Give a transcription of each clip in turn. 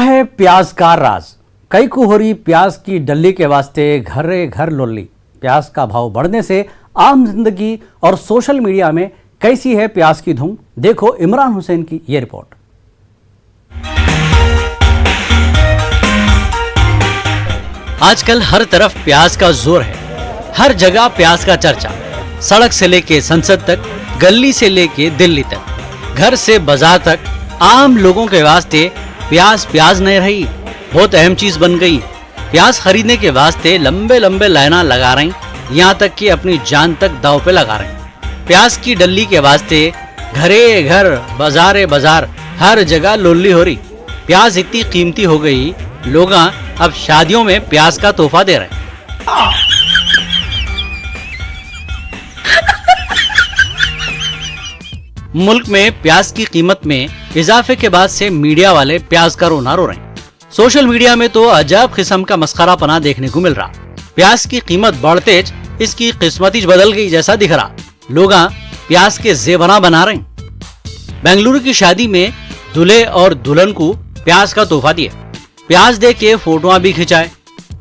है प्याज का राज। कई को हो रही प्याज की डल्ली के वास्ते घरे घर लोल्ली। प्याज का भाव बढ़ने से आम जिंदगी और सोशल मीडिया में कैसी है प्याज की धूम, देखो इमरान हुसैन की ये रिपोर्ट। आजकल हर तरफ प्याज का जोर है, हर जगह प्याज का चर्चा। सड़क से लेके संसद तक, गली से लेके दिल्ली तक, घर से बाजार तक आम लोगों के वास्ते प्याज नहीं रही, बहुत अहम चीज बन गई। प्याज खरीदने के वास्ते लंबे लंबे लाइना लगा रही, यहाँ तक कि अपनी जान तक दांव पे लगा रही। प्याज की डल्ली के वास्ते घरे घर, बाजारे बाजार, हर जगह लोल्ली हो रही। प्याज इतनी कीमती हो गई, लोग अब शादियों में प्याज का तोहफा दे रहे हैं। मुल्क में प्याज की कीमत में इजाफे के बाद से मीडिया वाले प्याज का रोना रो रहे हैं। सोशल मीडिया में तो अजब किस्म का मस्खरा पना देखने को मिल रहा। प्याज की कीमत बढ़ते इसकी किस्मत ही बदल गई जैसा दिख रहा। लोग प्याज के जेवरा बना रहे हैं। बेंगलुरु की शादी में दूल्हे और दुल्हन को प्याज का तोहफा दिया। प्याज देख के फोटोआं भी खिंचाए।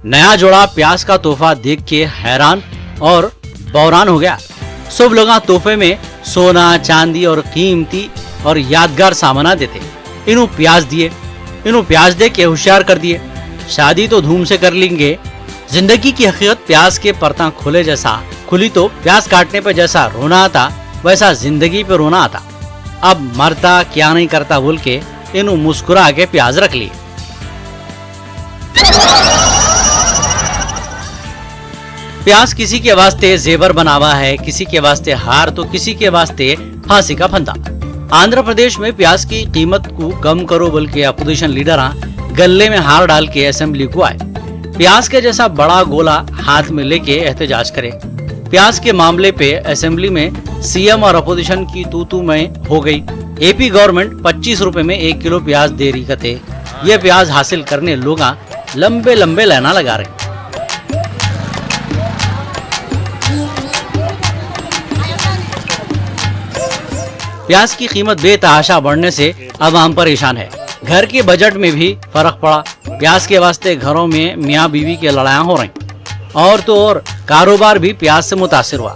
नया जोड़ा प्याज का तोहफा देख के हैरान और बौरान हो गया। सब लोग तोहफे में सोना, चांदी और कीमती और यादगार सामान देते। इन्हों प्याज दिए, इन्हों प्याज दे के होशियार कर दिए। शादी तो धूम से कर लेंगे, जिंदगी की हकीकत प्याज के परता खुले जैसा खुली तो प्याज काटने पे जैसा रोना आता, वैसा जिंदगी पे रोना आता। अब मरता क्या नहीं करता बोल के इन्हों मुस्कुरा के प्याज रख लिए। प्याज किसी के वास्ते जेवर बनावा है, किसी के वास्ते हार तो किसी के वास्ते फांसी का फंदा। आंध्र प्रदेश में प्याज की कीमत को कम करो बोल के अपोजिशन लीडर गले में हार डाल के असेंबली को आए। प्याज के जैसा बड़ा गोला हाथ में लेके एहतजाज करे। प्याज के मामले पे असेंबली में सीएम और अपोजिशन की तू में हो गई। एपी गवर्नमेंट 25 रुपए में 1 किलो प्याज दे रही कते। ये प्याज हासिल करने लोग लंबे लंबे लाइना लगा रहे। प्याज की कीमत बेतहाशा बढ़ने से अब आम परेशान है। घर के बजट में भी फर्क पड़ा। प्याज के वास्ते घरों में मियाँ बीवी की लड़ाइयाँ हो रही और तो और कारोबार भी प्याज से मुतासिर हुआ।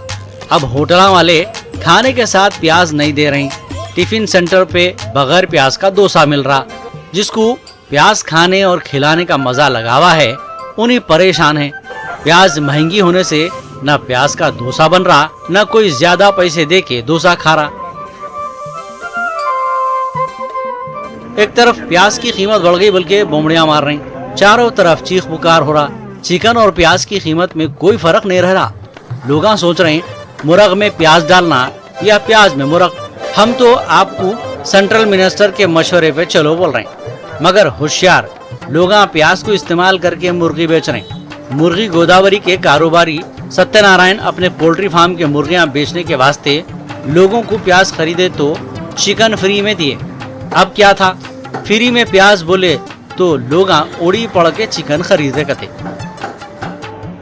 अब होटल वाले खाने के साथ प्याज नहीं दे रही। टिफिन सेंटर पे बगैर प्याज का डोसा मिल रहा। जिसको प्याज खाने और खिलाने का मजा लगावा है, उन्हीं परेशान है। प्याज महंगी होने से न प्याज का डोसा बन रहा, न कोई ज्यादा पैसे दे के डोसा खा रहा। एक तरफ प्याज की कीमत बढ़ गई बल्कि बोमड़ियां मार रही, चारों तरफ चीख पुकार हो रहा। चिकन और प्याज की कीमत में कोई फर्क नहीं रह रहा। लोग सोच रहे हैं मुर्ग में प्याज डालना या प्याज में मुर्ग। हम तो आपको सेंट्रल मिनिस्टर के मशवरे पे चलो बोल रहे हैं, मगर होशियार लोग प्याज को इस्तेमाल करके मुर्गी बेच रहे हैं। मुर्गी गोदावरी के कारोबारी सत्यनारायण अपने पोल्ट्री फार्म के मुर्गियां बेचने के वास्ते लोगों को प्याज खरीदे तो चिकन फ्री में दिए। अब क्या था, फ्री में प्याज बोले तो लोग उड़ी पड़ के चिकन खरीदे करते।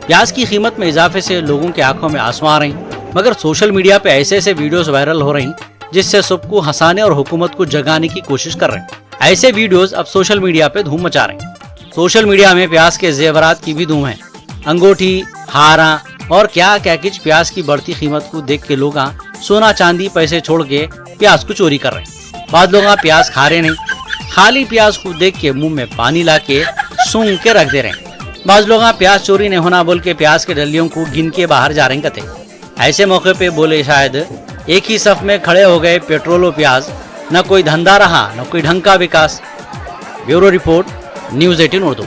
प्याज की कीमत में इजाफे से लोगों के आंखों में आंसू आ रही, मगर सोशल मीडिया पे ऐसे ऐसे वीडियोस वायरल हो रही जिससे सबको हंसाने और हुकूमत को जगाने की कोशिश कर रहे हैं। ऐसे वीडियोस अब सोशल मीडिया पे धूम मचा रहे हैं। सोशल मीडिया में प्याज के जेवरात की भी धूम है। अंगूठी, हारा और क्या क्या कुछ प्याज की बढ़ती कीमत को देख के लोग सोना चांदी पैसे छोड़ के प्याज को चोरी कर रहे हैं। बाद लोग प्याज खा रहे नहीं, खाली प्याज को देख के मुंह में पानी ला के सूंघ के रख दे रहे हैं। बाद लोग प्याज चोरी नहीं होना बोल के प्याज के डलियों को गिन के बाहर जा रहे कते। ऐसे मौके पे बोले शायद एक ही सफ में खड़े हो गए पेट्रोल और प्याज, न कोई धंधा रहा न कोई ढंग का विकास। Bureau report, News 18 Urdu.